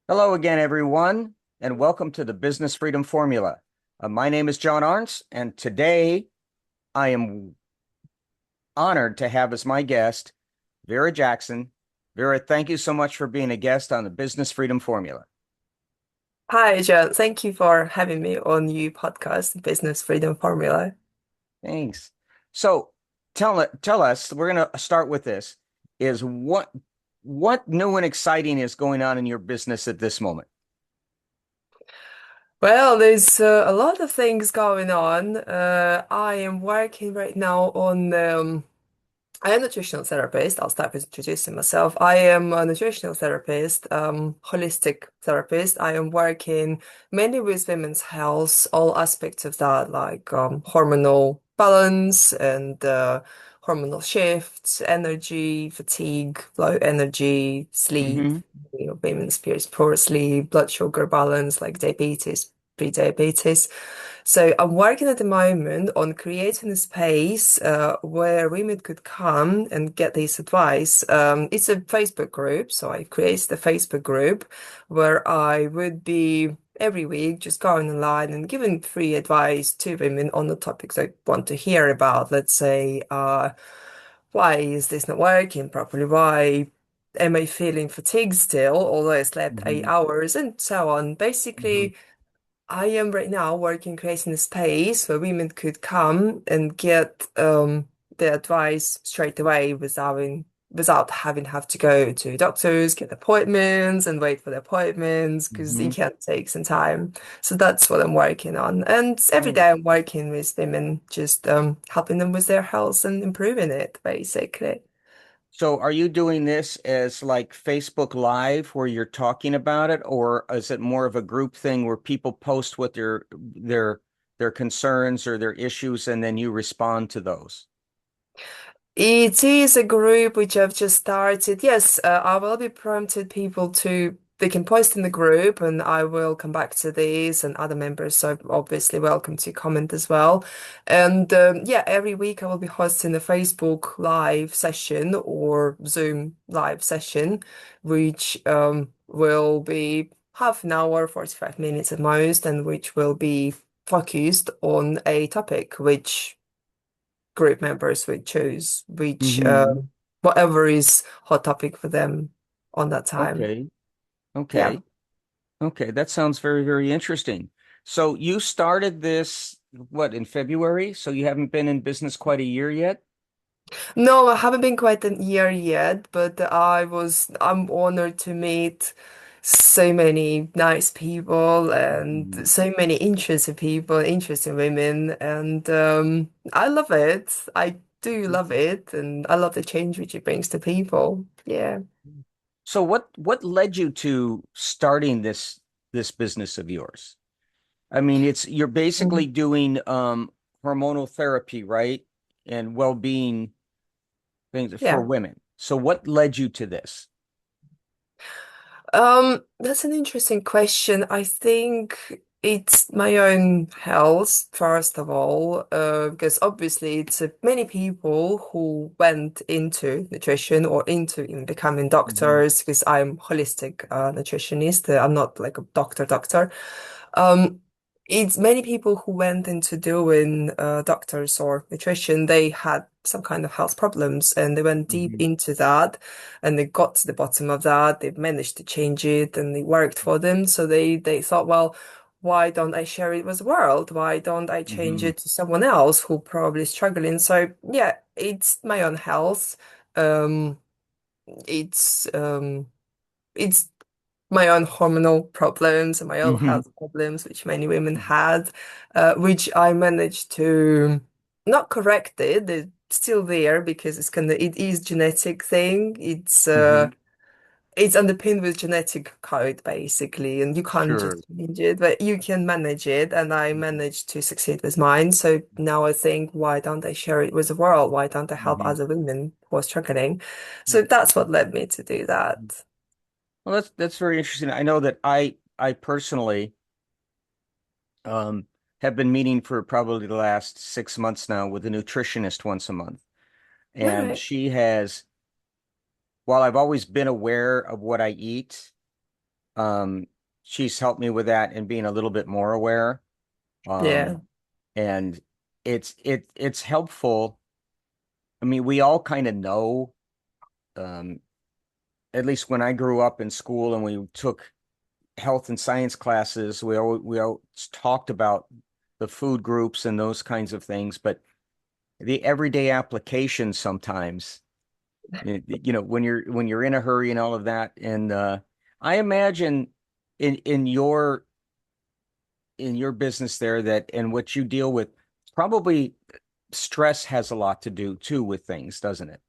Hello again, everyone, and welcome to the Business Freedom Formula. My name is John Arns, and today I am honored to have as my guest Vera Jackson. Vera, thank you so much for being a guest on the Business Freedom Formula. Hi, Joe. Thank you for having me on your podcast, Business Freedom Formula. Thanks. So tell us, we're going to start with this, is what new and exciting is going on in your business at this moment? Well, there's a lot of things going on. I am working right now on I am a nutritional therapist. I'll start with introducing myself. I am a nutritional therapist, holistic therapist. I am working mainly with women's health, all aspects of that, like hormonal balance and hormonal shifts, energy, fatigue, low energy, sleep, Hmm. women experience poor sleep, blood sugar balance, like diabetes, pre-diabetes. So I'm working at the moment on creating a space where women could come and get this advice. It's a Facebook group, so I created a Facebook group where I would be every week just going online and giving free advice to women on the topics they want to hear about. Let's say, why is this not working properly? Why am I feeling fatigued still, although I slept eight Hmm. hours, and so on. Hmm. Basically, I am right now working creating a space where women could come and get the advice straight away without having have to go to doctors, get appointments and wait for the appointments because it Hmm. can take some time. So that's what I'm working on. And every Oh. day I'm working with women, just helping them with their health and improving it, basically. So are you doing this as like Facebook Live where you're talking about it, or is it more of a group thing where people post what their concerns or their issues and then you respond to those? It is a group which I've just started. Yes, I will be prompted people to, they can post in the group and I will come back to these and other members are obviously welcome to comment as well. And yeah, every week I will be hosting a Facebook live session or Zoom live session, which will be half an hour, 45 minutes at most, and which will be focused on a topic which group members would choose which Hmm. whatever is hot topic for them on that time. Okay. Yeah. Okay. Okay. That sounds very, very interesting. So you started this, what, in February? So you haven't been in business quite a year yet? No, I haven't been quite a year yet, but I'm honored to meet so many nice people and Mhm. so many interesting people, interesting women, and I love it. I do love it, and I love the change which it brings to people. Yeah. So what led you to starting this business of yours? I mean, it's you're basically doing hormonal therapy, right? And well-being things for Yeah. women. So what led you to this? That's an interesting question. I think it's my own health, first of all, because obviously it's many people who went into nutrition or into even becoming Hmm. doctors, because I'm holistic nutritionist. I'm not like a doctor. Um, it's many people who went into doing doctors or nutrition. They had some kind of health problems and they went deep Hmm. into that and they got to the bottom of that. They managed to change it and it worked for them. So they thought, well, why don't I share it with the world? Why don't I change Hmm. it to someone else who probably is struggling? So yeah, it's my own health. Um, it's um, it's my own hormonal problems and my own Hmm. health problems, which many women had, which I managed to not correct it. They're still there because it is genetic thing. Hmm. It's underpinned with genetic code basically, and you can't Sure. just change it, but you can manage it. And I managed to succeed with mine. So now I think, why don't I share it with the world? Why don't I help Hmm. other women who are struggling? So that's what led me to do that. Well, that's very interesting. I know that I personally um have been meeting for probably the last 6 months now with a nutritionist once a month. All And right. she has, while I've always been aware of what I eat, Um, she's helped me with that and being a little bit more aware. Yeah. Um, and it's helpful. I mean, we all kind of know, um, at least when I grew up in school and we took health and science classes, we all talked about the food groups and those kinds of things, but the everyday application sometimes, when you're in a hurry and all of that. And I imagine in your business there that and what you deal with, probably stress has a lot to do too with things, doesn't it?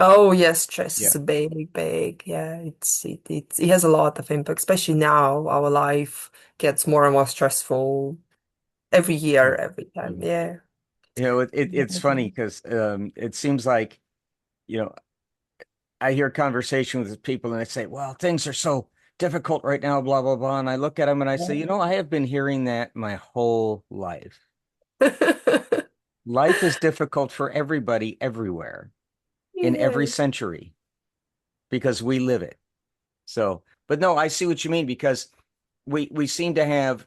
Oh yes, stress is Yeah. a big, yeah, it has a lot of impact, especially now our life gets more and more stressful every year, every time. Mhm. Yeah. It's funny because it seems like, you know, I hear conversations with people and they say, well, things are so difficult right now, blah, blah, blah. And I look at them and I say, I have been hearing that my whole life. Life is difficult for everybody everywhere in every Yeah. century because we live it. So, but no, I see what you mean because we seem to have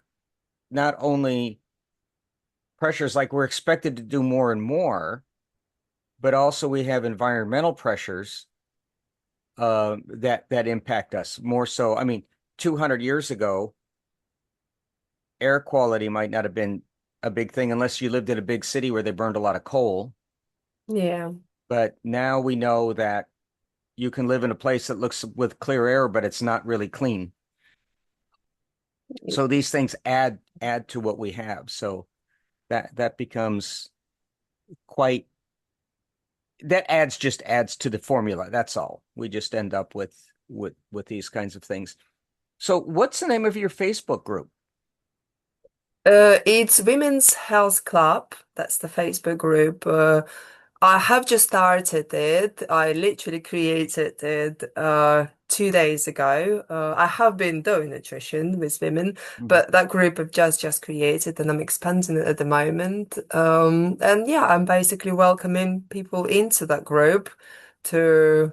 not only pressures like we're expected to do more and more, but also we have environmental pressures that impact us more so. I mean, 200 years ago, air quality might not have been a big thing unless you lived in a big city where they burned a lot of coal. Yeah. But now we know that you can live in a place that looks with clear air, but it's not really clean. So these things add to what we have. So that becomes quite that adds to the formula. That's all. We just end up with these kinds of things. So what's the name of your Facebook group? It's Women's Health Club. That's the Facebook group. I have just started it. I literally created it 2 days ago. I have been doing nutrition with women, Mhm. but that group I've just created and I'm expanding it at the moment. And yeah, I'm basically welcoming people into that group to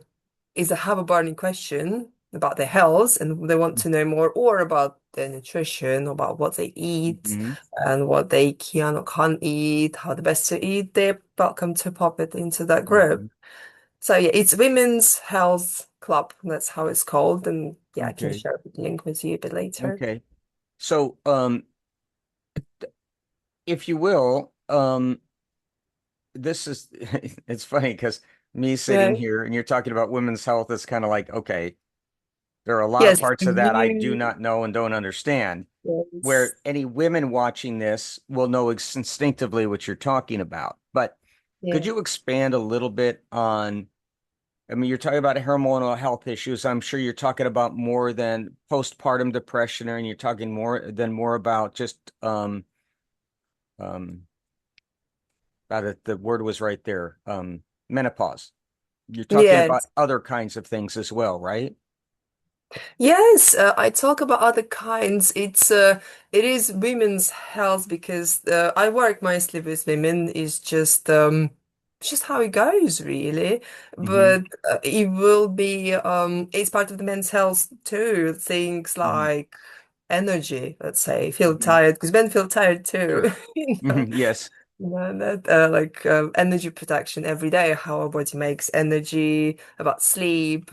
either have a burning question about their health and they want to know more, or about their nutrition, about what they eat Mhm. and what they can or can't eat, how the best to eat. They're welcome to pop it into that group. Mhm. So yeah, it's Women's Health Club. That's how it's called. And yeah, I can Okay. share the link with you a bit later. Okay. So, if you will, this is it's funny because me sitting Right. here and you're talking about women's health, it's kind of like, okay, there are a lot of Yes, parts of that I do you. not know and don't understand. Yes. Where any women watching this will know instinctively what you're talking about. But could Yeah. you expand a little bit on, I mean, you're talking about hormonal health issues. I'm sure you're talking about more than postpartum depression, and you're talking more about just um the word was right there, menopause. You're talking about Yes. other kinds of things as well, right? Yes, I talk about other kinds. It is women's health because I work mostly with women. It's just how it goes, really. Mm-hmm. But it will be it's part of the men's health too. Things Mm-hmm. like energy, let's say, feel Mm-hmm. tired because men feel tired too. Sure. You know, Hmm. Yes. that like energy protection every day, how our body makes energy, about sleep,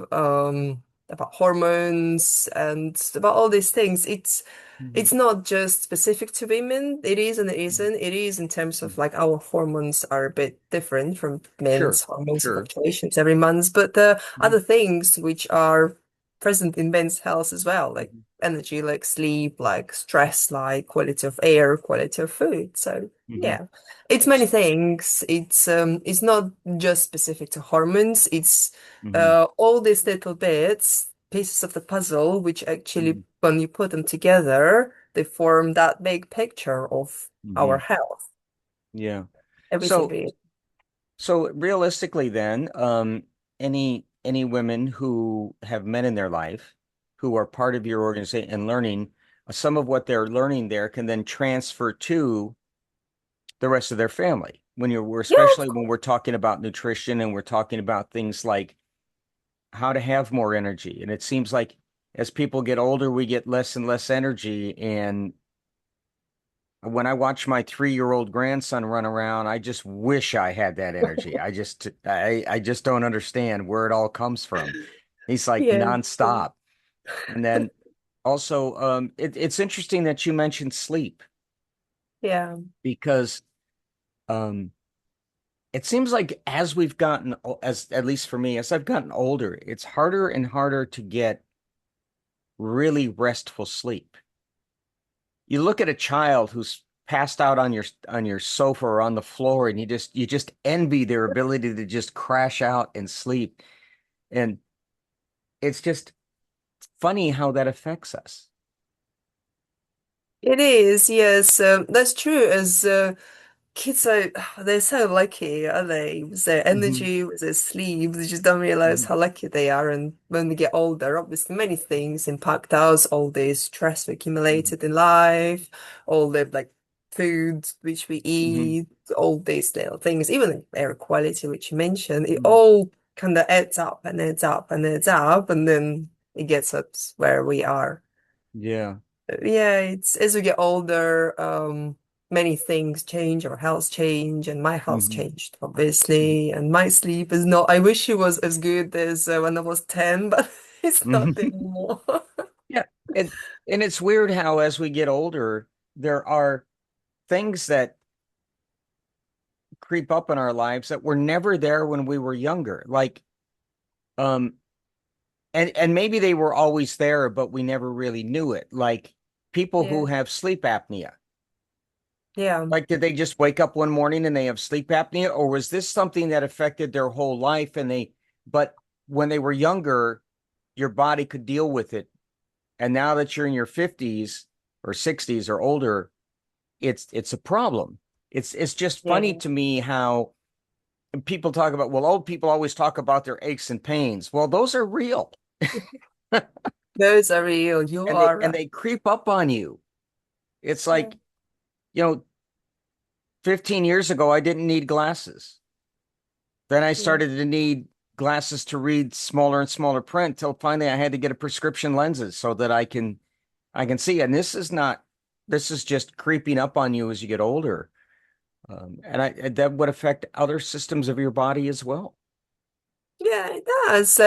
about hormones, and about all these things. Hmm. It's not just specific to women. It is and it isn't. It is in terms of like our hormones are a bit different from Sure. men's hormones and Sure. fluctuations every month, but the Hmm. other things which are present in men's health as well, like Hmm. energy, like sleep, like stress, like quality of air, quality of food. So Hmm. yeah. It's many things. It's not just specific to hormones. It's Hmm. all these little bits, pieces of the puzzle, which actually, Hmm. when you put them together, they form that big picture of our Hmm. health, Yeah. everything So, really. so realistically then, any women who have men in their life who are part of your organization and learning, some of what they're learning there can then transfer to the rest of their family. We're Yeah, especially when we're talking about nutrition and we're talking about things like how to have more energy. And it seems like as people get older, we get less and less energy. And when I watch my 3-year-old grandson run around, I just wish I had that energy. I just don't understand where it all comes from. He's like Yeah. nonstop. And then also, it's interesting that you mentioned sleep Yeah. because um, it seems like as we've gotten, as at least for me, as I've gotten older, it's harder and harder to get really restful sleep. You look at a child who's passed out on your sofa or on the floor, and you just envy their ability to just crash out and sleep. And it's just funny how that affects us. It is, yes, that's true. As kids are they're so lucky, are they? With their Hmm. energy, with their sleep, they just don't realize Hmm. how lucky they are. And when we get older, obviously many things impact us, all the stress we accumulated in life, all the like foods which we Hmm. eat, all these little things, even the air quality which you mentioned, it Hmm. all kind of adds up and adds up and adds up, and then it gets us where we are. Yeah. Yeah, it's as we get older, many things change, our health change, and my health Hmm. changed, obviously, and my sleep is not, I wish it was as good as when I was 10, but it's not Hmm. anymore. Yeah. And and it's weird how as we get older, there are things that creep up in our lives that were never there when we were younger. Like um and maybe they were always there, but we never really knew it. Like people who Yeah. have sleep apnea. Yeah. Like, did they just wake up one morning and they have sleep apnea, or was this something that affected their whole life but when they were younger, your body could deal with it. And now that you're in your 50s or 60s or older, it's a problem. It's just funny Yeah. to me how people talk about, well, old people always talk about their aches and pains. Well, those are real. Those are real. You And are right. they creep up on you. It's Yeah. like, you know, 15 years ago, I didn't need glasses. Then I Yeah. started to need glasses to read smaller and smaller print till finally I had to get a prescription lenses so that I can see. And this is just creeping up on you as you get older. And that would affect other systems of your body as well. Yeah, it does.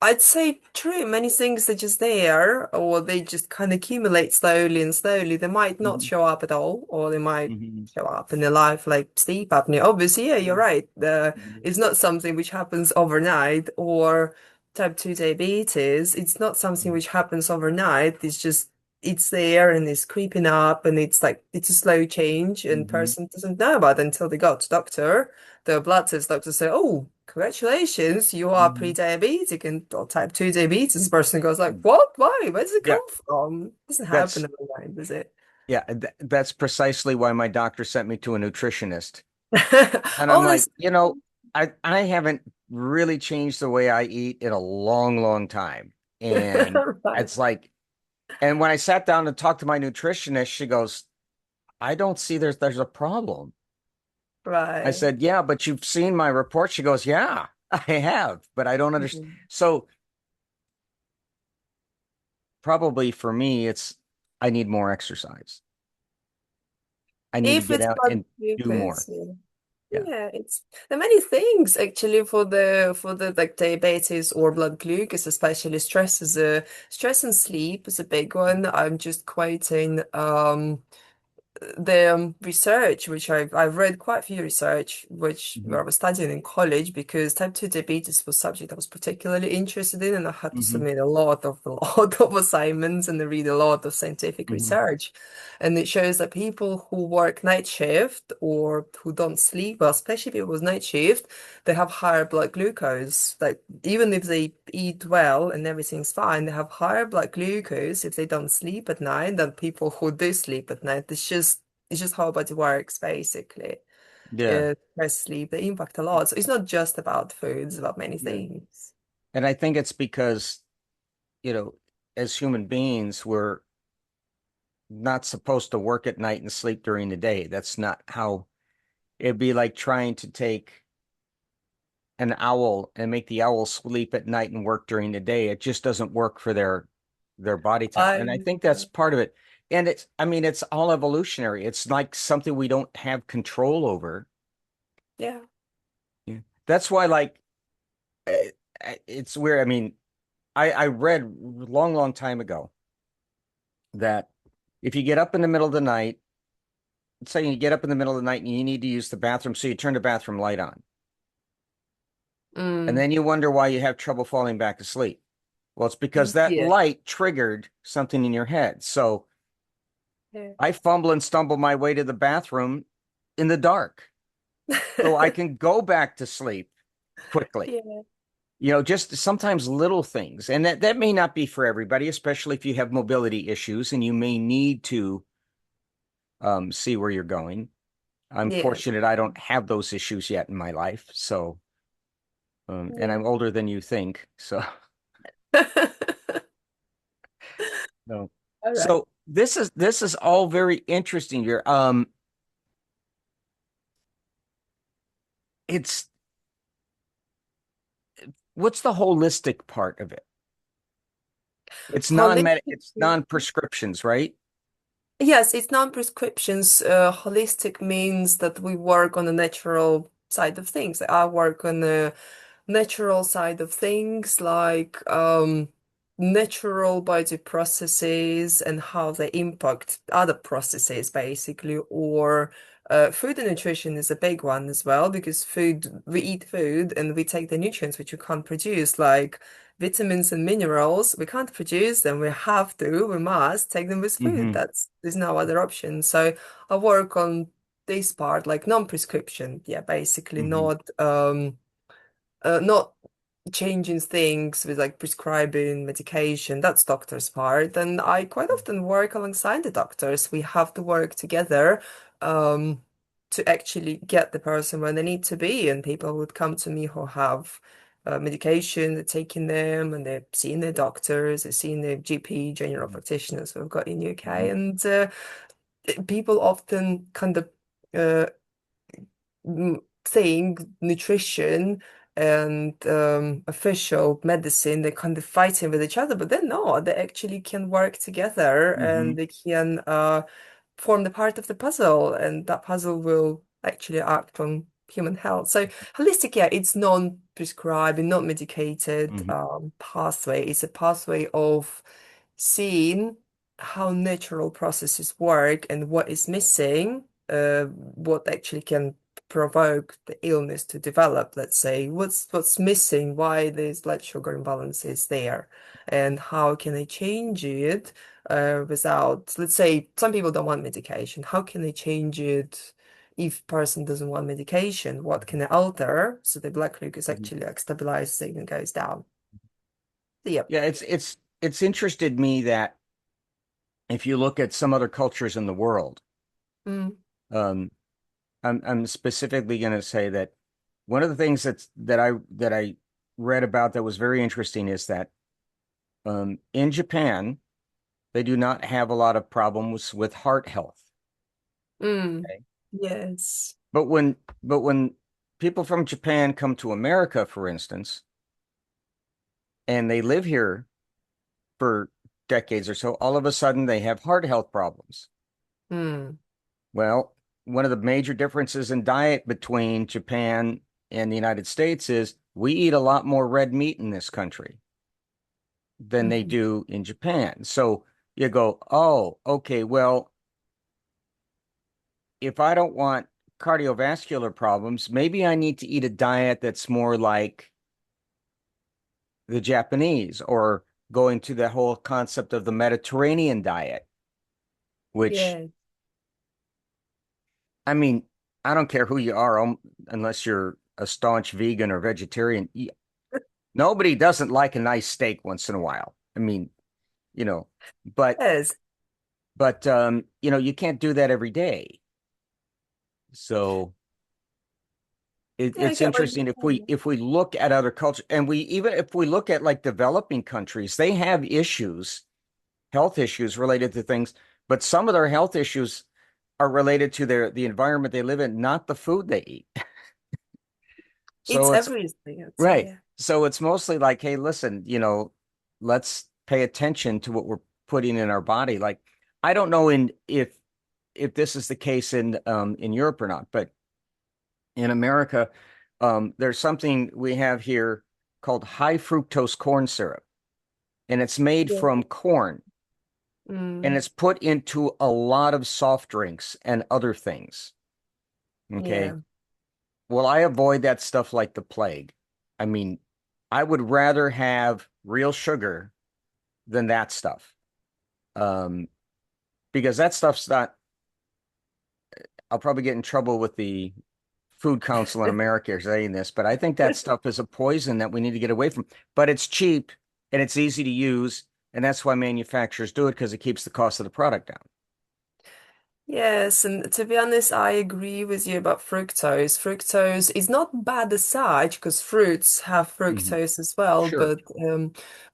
I'd say true. Many things are just there, or they just kind of accumulate slowly and slowly. They might not Mhm. show up at all, or they might Mhm. show up in their life like sleep apnea. Obviously, yeah, you're right. Mhm. It's not something which happens overnight, or type 2 diabetes. It's not something which happens overnight. It's there and it's creeping up, and it's like it's a slow change, and Mhm. person doesn't know about it until they go to doctor. The blood test doctor say, "Oh, congratulations, you are Mhm. pre-diabetic and or type 2 diabetes." The person goes like, "What? Why? Where does it Yeah, come from? It doesn't happen that's overnight, does it?" that's precisely why my doctor sent me to a nutritionist. And I'm Oh, like, that's I haven't really changed the way I eat in a long, long time. And right. it's like, and when I sat down to talk to my nutritionist, she goes, I don't see there's a problem. I Right. said, yeah, but you've seen my report. She goes, yeah, I have, but I don't understand. Mhm. So probably for me, it's I need more exercise. I need to If get it's out blood and do more. glucose, yeah. Yeah. Yeah, it's there are many things actually for the like diabetes or blood glucose, especially stress and sleep is a big one. I'm just quoting the research, which I've read quite a few research, which Hmm. where I was studying in college because type 2 diabetes was a subject I was particularly interested in, and I had to Hmm. submit a lot of assignments and read a lot of scientific Hmm. research. And it shows that people who work night shift or who don't sleep, well, especially people with night shift, they have higher blood glucose. Like even if they eat well and everything's fine, they have higher blood glucose if they don't sleep at night than people who do sleep at night. It's just how our body works, basically. Yeah. Stress, sleep, they impact a lot. So it's not just about food, it's about many Yeah. things. And I think it's because, you know, as human beings, we're not supposed to work at night and sleep during the day. That's not how it'd be like trying to take an owl and make the owl sleep at night and work during the day. It just doesn't work for their their body temp. I And I think that's understand. part of it. And it's, I mean, it's all evolutionary. It's like something we don't have control over. Yeah. Yeah. That's why, like, eh, it's weird. I mean, I read long time ago that if you get up in the middle of the night, say you get up in the middle of the night and you need to use the bathroom, so you turn the bathroom light on, and Mm. then you wonder why you have trouble falling back asleep. Well, it's because that Yeah. light triggered something in your head. So Yeah. I fumble and stumble my way to the bathroom in the dark so I can go back to sleep quickly. Yeah. Just sometimes little things. And that may not be for everybody, especially if you have mobility issues and you may need to see where you're going. I'm Yeah. fortunate I don't have those issues yet in my life. So, and Yeah. I'm older than you think. So, no. All right. So this is all very interesting here. It's what's the holistic part of it? Holistic. It's non-prescriptions, right? Yes, it's non-prescriptions. Holistic means that we work on the natural side of things. I work on the natural side of things, like natural body processes and how they impact other processes, basically. Or food and nutrition is a big one as well, because we eat food and we take the nutrients which we can't produce, like vitamins and minerals. We can't produce them. We must take them with food. Hmm. There's no other option. So I work on this part, like non-prescription. Yeah, basically Hmm. not changing things with like prescribing medication. That's doctor's part. And I quite often work alongside the doctors. We have to work together um, to actually get the person where they need to be. And people would come to me who have medication, they're taking them, and they're seeing their doctors, they're seeing their GP, general practitioners we've got in UK. Hmm. And people often kind of uh, think nutrition and official medicine, they're kind of fighting with each other, but they're not. They actually can work together and Hmm. they can form the part of the puzzle, and that puzzle will actually act on human health. So holistic, yeah, it's non-prescribed and not medicated Hmm. pathway. It's a pathway of seeing how natural processes work and what is missing, what actually can provoke the illness to develop, let's say. What's missing, why this blood sugar imbalance is there, and how can they change it without, let's say, some people don't want medication. How can they change it if person doesn't want medication? What can they alter so the blood glucose Hmm. actually like stabilizes and even goes down? So, yeah. Yeah, it's interested me that if you look at some other cultures in the world, Mm, um, I'm specifically going to say that one of the things that I read about that was very interesting is that in Japan they do not have a lot of problems with heart health. mm, Okay? yes. But when people from Japan come to America, for instance, and they live here for decades or so, all of a sudden they have heart health problems. Mm, Well, one of the major differences in diet between Japan and the United States is we eat a lot more red meat in this country than they mhm. do in Japan. So you go, oh, okay, well, if I don't want cardiovascular problems, maybe I need to eat a diet that's more like the Japanese or going to the whole concept of the Mediterranean diet, which, Yeah. I mean, I don't care who you are, unless you're a staunch vegan or vegetarian. Nobody doesn't like a nice steak once in a while. I mean, you know, but Yes. you can't do that every day. So Yeah, I it's get what you're interesting if we saying. if we look at other cultures and we even if we look at like developing countries, they have issues, health issues related to things, but some of their health issues are related to the environment they live in, not the food they eat. It's So it's everything, I'd say, right. yeah. So it's mostly like, hey, listen, let's pay attention to what we're putting in our body. Like, I don't know if this is the case in Europe or not, but in America, there's something we have here called high fructose corn syrup, and it's made Yeah. from corn, and Mm, it's put into a lot of soft drinks and other things. Okay. yeah. Well, I avoid that stuff like the plague. I mean, I would rather have real sugar than that stuff. Um, because that stuff's not, I'll probably get in trouble with the Food Council in America saying this, but I think that stuff is a poison that we need to get away from. But it's cheap and it's easy to use, and that's why manufacturers do it because it keeps the cost of the product down. Yes, and to be honest, I agree with you about fructose. Fructose is not bad as such because fruits have Mhm. fructose as well, Sure. but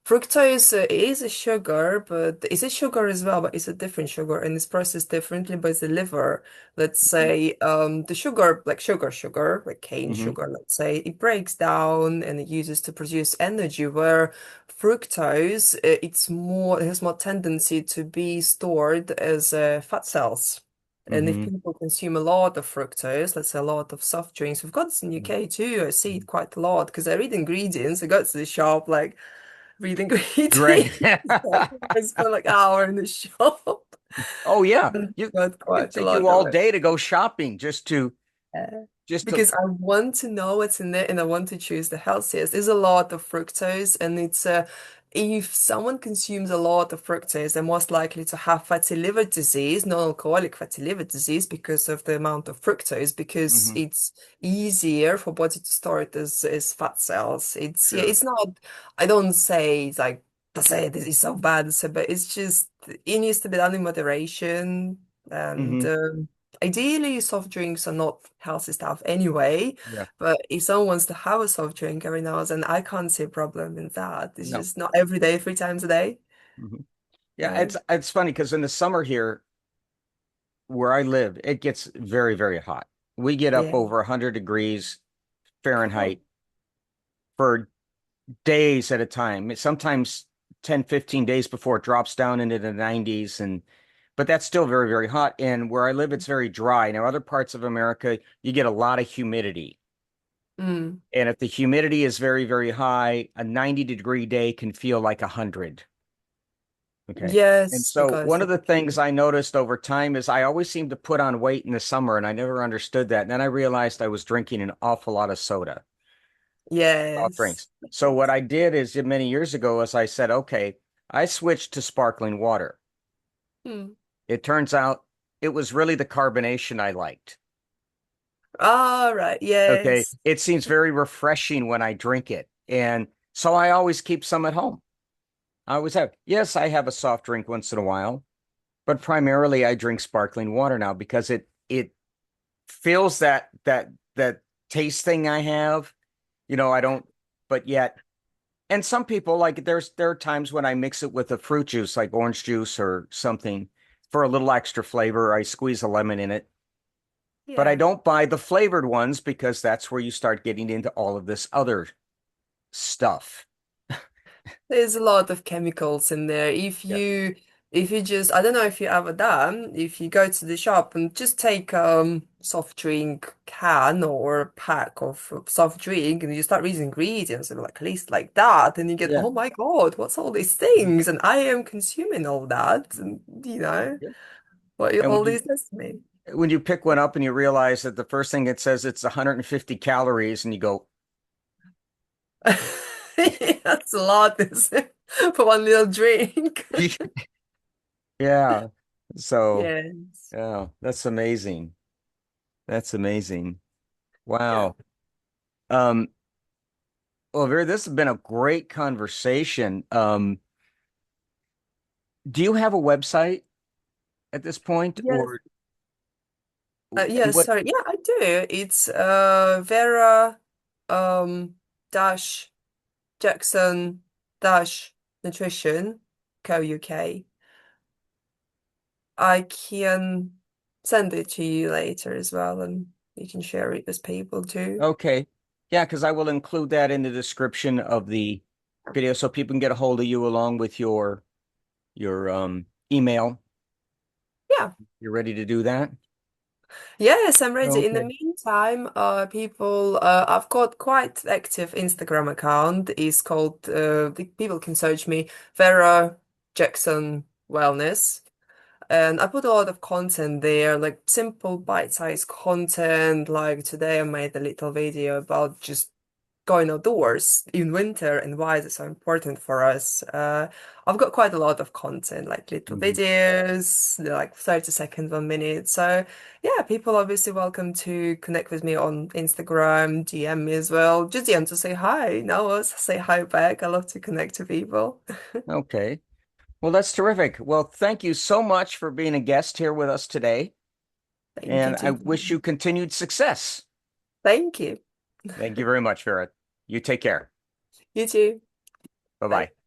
fructose is a sugar, but it's a sugar as well, but it's a different sugar and it's processed differently by the liver. Let's say the sugar, like sugar, like cane Hmm. sugar, let's say, it breaks down and it uses to produce energy, where fructose, it has more tendency to be stored as fat cells. And if Hmm. people consume a lot of fructose, let's say a lot of soft drinks, we've got this in UK too. I see it quite a lot because I read ingredients. I go to the shop, like read Right. ingredients. I spend like an hour in the shop. Oh yeah. And You got it could quite a take you lot of all it. day to go shopping Yeah. just to Because I want to know what's in there and I want to choose the healthiest. There's a lot of fructose, and it's if someone consumes a lot of fructose, they're most likely to have fatty liver disease, non-alcoholic fatty liver disease, because of the amount of fructose, because Mhm. it's easier for body to store it as fat cells. It's yeah, Sure. it's not, I don't say it's like to say this is so bad, so, but it's just it needs to be done in moderation and Hmm. ideally, soft drinks are not healthy stuff anyway, Yeah. but if someone wants to have a soft drink every now and then, I can't see a problem in that. It's No. just not every day, 3 times a day. Hmm. Yeah, Yeah. it's funny because in the summer here where I live, it gets very, very hot. We get up Yeah. over 100 degrees Oh. Fahrenheit for days at a time. Sometimes 10, 15 days before it drops down into the 90s, and but that's still very, very hot. And where I live, it's very dry. Now, other parts of America, you get a lot of humidity. Mm. And if the humidity is very, very high, a 90-degree day can feel like 100. Okay. And Yes, so because one of the things I noticed over time is I always seem to put on weight in the summer, and I never understood that. And then I realized I was drinking an awful lot of soda, soft yes. drinks. So what I did is many years ago is I said, okay, I switched to sparkling water. Mm. It turns out it was really the carbonation I liked. All right. Okay. Yes. It seems very refreshing when I drink it. And so I always keep some at home. I always have. Yes, I have a soft drink once in a while, but primarily I drink sparkling water now because it fills that taste thing I have. I don't, but yet, and some people like there are times when I mix it with a fruit juice like orange juice or something for a little extra flavor. I squeeze a lemon in it, but I Yeah. don't buy the flavored ones because that's where you start getting into all of this other stuff. There's a lot of chemicals in there. Yes. If you just I don't know if you ever done, if you go to the shop and just take soft drink can or a pack of soft drink and you start reading ingredients and like at least like that, and you get, Yeah. oh my God, what's all these Mhm. things? And I am consuming all that, and Yeah. what And all these does to me. when you pick one up and you realize that the first thing it says it's 150 calories and you go, That's a lot, isn't it? For one little drink. yeah. So, Yes. yeah, that's amazing. That's amazing. Yeah. Wow. Um, well, Vera, this has been a great conversation. Do you have a website at this point Yes. or and Yes, what? sorry. Yeah, I do. It's Vera dash Jackson dash Nutrition Co UK. I can send it to you later as well, and you can share it with people too. Okay. Yeah, because I will include that in the description of the video so people can get a hold of you along with your email. Yeah. You're ready to do that? Yes, I'm ready. In the Okay. meantime, I've got quite active Instagram account. It's called, people can search me, Vera Jackson Wellness. And I put a lot of content there, like simple bite-sized content. Like today I made a little video about just going outdoors in winter and why it's so important for us. I've got quite a lot of content, like little Mhm. videos, they're like 30 seconds, 1 minute. So yeah, people obviously welcome to connect with me on Instagram, DM me as well. Just DM to say hi. Now I'll say hi back. I love to connect to people. Okay. Well, that's terrific. Well, thank you so much for being a guest here with us today, Thank you and I too. wish you continued success. Thank you. Thank you very much, Vera. You take care. You too. Bye-bye. Bye.